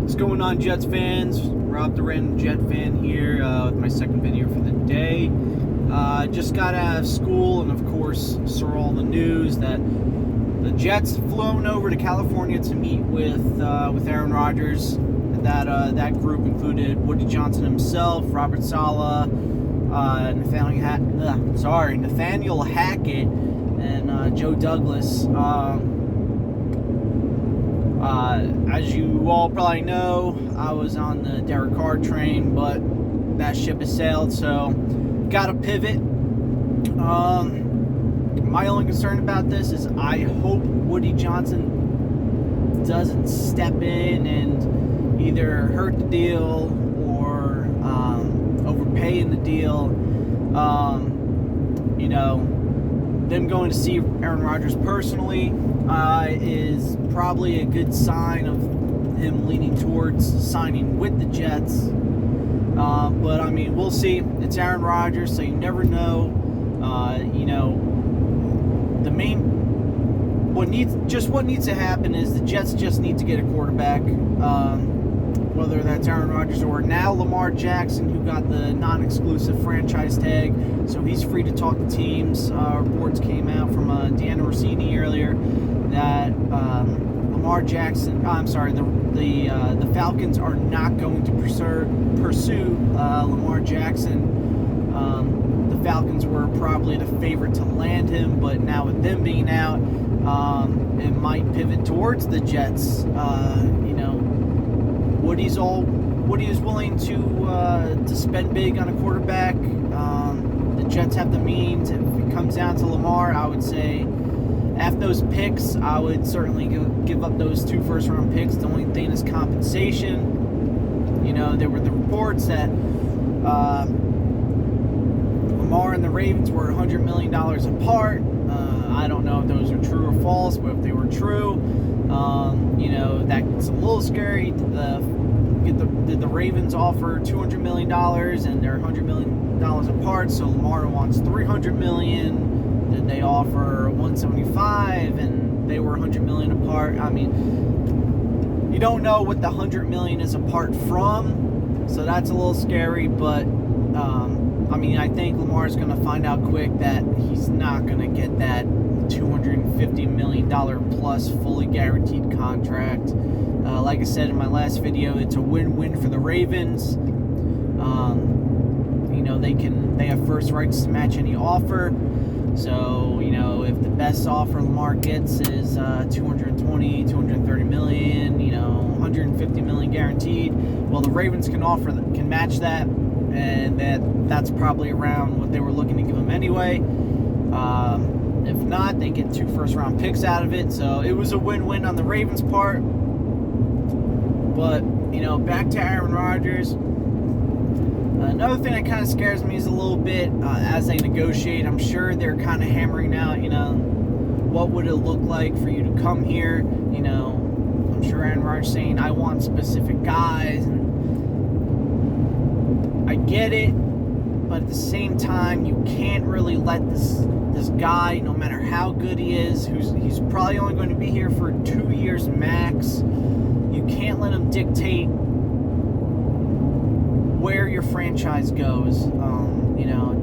What's going on, Jets fans? Rob the Random Jet Fan here with my second video for the day. Just got out of school and, of course, saw all the news that the Jets flown over to California to meet with Aaron Rodgers. That group included Woody Johnson himself, Robert Saleh, Nathaniel Hackett, and Joe Douglas. As you all probably know, I was on the Derek Carr train, but that ship has sailed, so got to pivot. My only concern about this is I hope Woody Johnson doesn't step in and either hurt the deal or overpay in the deal. Them going to see Aaron Rodgers personally is probably a good sign of him leaning towards signing with the Jets. But I mean, we'll see. It's Aaron Rodgers, so you never know. What needs to happen is the Jets just need to get a quarterback. Whether that's Aaron Rodgers or now Lamar Jackson, who got the non-exclusive franchise tag, so he's free to talk to teams. Reports came out from Deanna Rossini earlier that the Falcons are not going to pursue Lamar Jackson. The Falcons were probably the favorite to land him, but now with them being out, it might pivot towards the Jets. Woody is willing to spend big on a quarterback. The Jets have the means. If it comes down to Lamar, I would say after those picks, I would certainly give up those 2 first-round picks. The only thing is compensation. There were the reports that Lamar and the Ravens were $100 million apart. I don't know if those are true or false, but if they were true, that's a little scary. Did the Ravens offer $200 million and they're $100 million apart, so Lamar wants $300 million? Did they offer $175 and they were $100 million apart? I mean, you don't know what the $100 million is apart from, so that's a little scary, but I think Lamar's going to find out quick that he's not going to get that $250 million plus fully guaranteed contract. Like I said in my last video, it's a win-win for the Ravens. They have first rights to match any offer. So, if the best offer Lamar gets is $230 million, $150 million guaranteed, well, the Ravens can match that, and that's probably around what they were looking to give him anyway. If not, they get 2 first-round picks out of it. So it was a win-win on the Ravens' part. But, back to Aaron Rodgers. Another thing that kind of scares me is a little bit as they negotiate. I'm sure they're kind of hammering out, what would it look like for you to come here? I'm sure Aaron Rodgers saying, I want specific guys. And I get it, but at the same time, you can't really let this guy, no matter how good he is, he's probably only going to be here for 2 years max. You can't let him dictate where your franchise goes.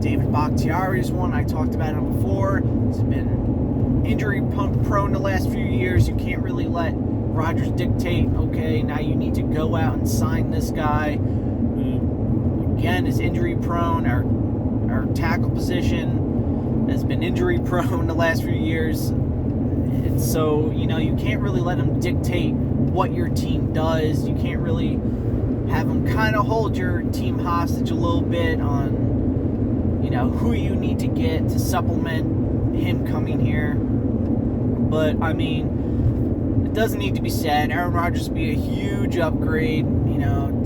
David Bakhtiari is one. I talked about him before. He's been injury prone the last few years. You can't really let Rodgers dictate, okay, now you need to go out and sign this guy who, again, is injury prone. Our tackle position has been injury prone the last few years. And so, you can't really let him dictate what your team does. You can't really have him kind of hold your team hostage a little bit on, who you need to get to supplement him coming here. But, it doesn't need to be said. Aaron Rodgers would be a huge upgrade,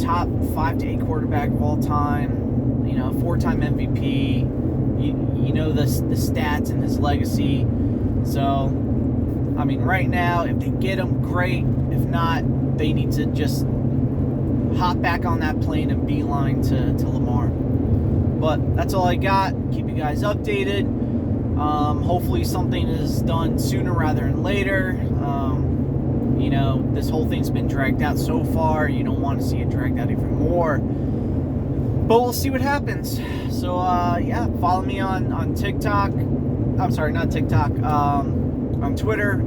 top 5 to 8 quarterback of all time, 4-time MVP, the stats and his legacy. So, right now, if they get him, great. If not, they need to just hop back on that plane and beeline to Lamar. But that's all I got. Keep you guys updated. Hopefully something is done sooner rather than later. you know, this whole thing's been dragged out so far. You don't want to see it dragged out even more. But we'll see what happens. So, yeah, follow me on TikTok. I'm sorry, not TikTok. On Twitter,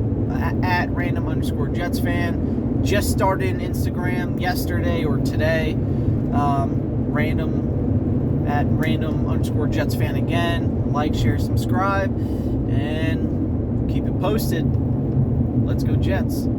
at @random_Jets fan. Just started an Instagram yesterday or today. @random_Jets fan again. Like, share, subscribe, and keep it posted. Let's go Jets.